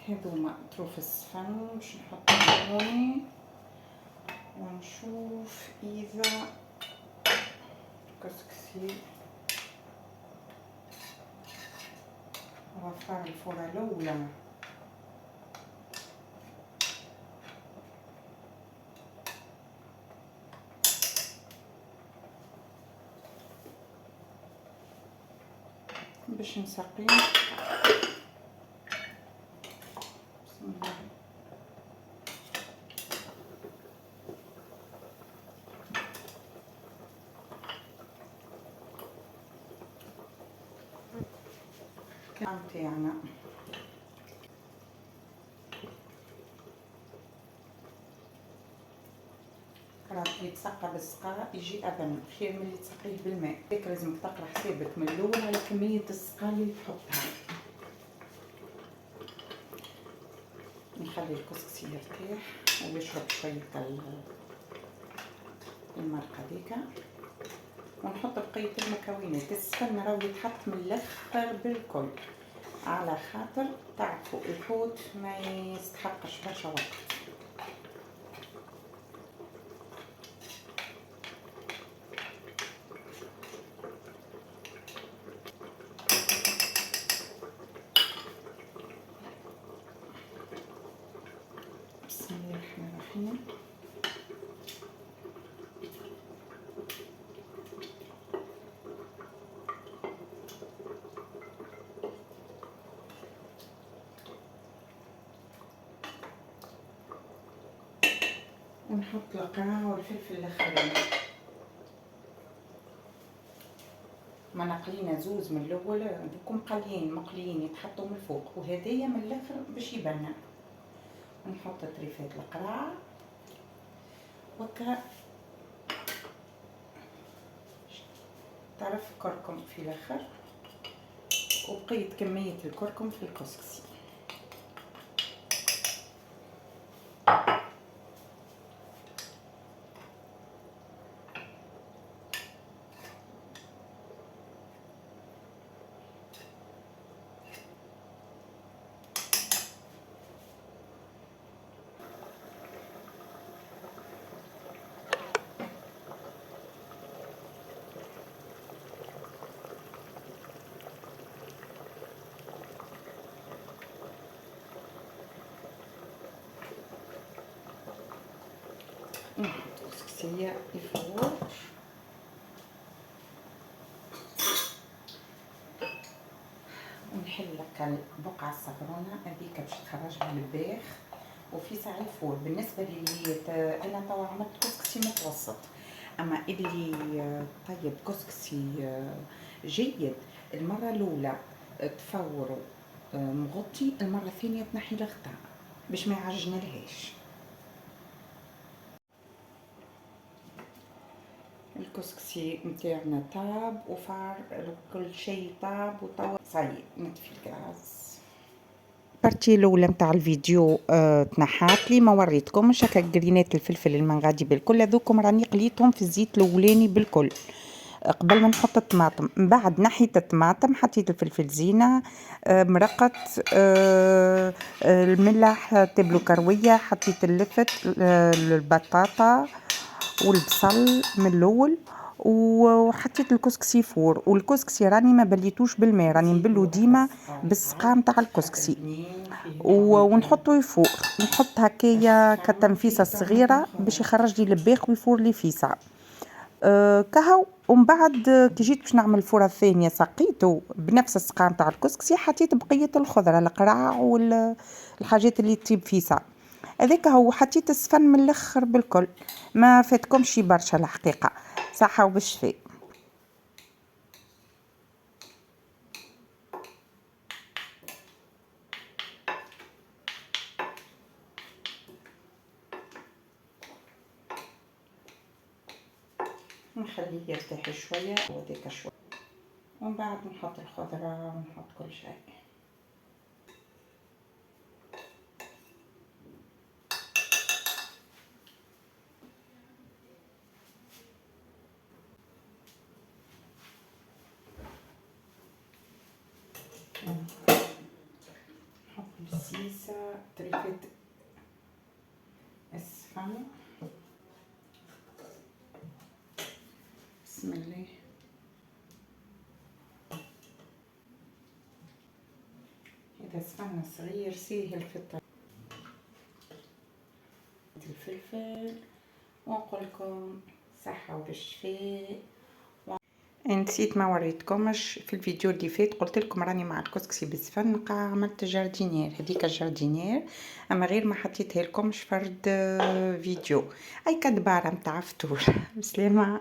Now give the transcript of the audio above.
هذوما اطراف السفن باش نحط المعوني ونشوف اذا الكسكسي وفر الفرة الاولى. باش نسقي بسم الله. كان تاعنا راه يتسقى بالسقا يجي ابن خير من اللي تسقيه بالماء. ديك لازمك تقرا حسابك من الاول على كميه السقا اللي تحطها. نخلي الكسكسي يرتاح ويشرب شويه المرقه ديكا ونحط بقيه المكونات. السفن راهو يتحط من الاخر بالكل على خاطر تعرفوا الحوت ما يستحقش برشا وقت. بسم الله الرحمن الرحيم. ونحط القرع والفلفل الاخرين. ما نقلينا زوز من الاول دوكم مقليين يتحطوا من الفوق وهدايا من الاخر باش يبنى. نحط طريفات القرع وكا تعرف كركم في الاخر وبقيت كميه الكركم في الكسكسي. نحط كسكسية يفور ونحل لك البقعة الصغرونة هذيك باش تخرجها للباخ وفي ساعة يفور. بالنسبة لي أنا توا عملت كسكسي متوسط، أما اللي طيب كسكسي جيد المرة الأولى تفور مغطي، المرة الثانية تنحي الغطاء باش ما يعجنلهاش. الكسكسي نتاعنا طاب وفار كل شيء طاب وتوا صاي نطفي الغاز. البارتي الاولى نتاع الفيديو تنحات لي ما وريتكمش. هكا قرينات الفلفل المنغادي بالكل هذوكم راني قليتهم في الزيت الاولاني بالكل قبل ما نحط الطماطم. من بعد نحيت الطماطم حطيت الفلفل زينه مرقت الملح تبلو كرويه، حطيت اللفت البطاطا والبصل من الاول وحطيت الكسكسي فور. والكسكسي راني ما بليتوش بالماء، راني نبلو ديما بالسقا نتاع الكسكسي ونحطو يفور. نحط هكايا كتنفيسه صغيره باش يخرج لي لباخ ويفور لي فيسع كهو. ومن بعد كي جيت باش نعمل الفوره الثانيه سقيته بنفس السقا نتاع الكسكسي، حطيت بقيه الخضره القرع والحاجات اللي تطيب فيسع. هذاك هو حطيت السفن من الاخر بالكل. ما فاتكمش برشا الحقيقه. صحه وبالشفاء. نخليه يرتاح شويه وهذاك شويه ومن بعد نحط الخضره ونحط كل شيء. نحط بسيسة تريفت اسفل. بسم الله. هذا سفن صغير ساهل في الطبخ. الفلفل، ونقولكم صحة وبالشفاء. نسيت ما وريتكمش في الفيديو اللي فات، قلت لكم راني مع الكسكسي بالسفنقة عملت جاردينير، هذيك الجاردينير اما غير ما حطيتها لكمش فرد فيديو، اي كدبارة متاع فطور. بسلامة.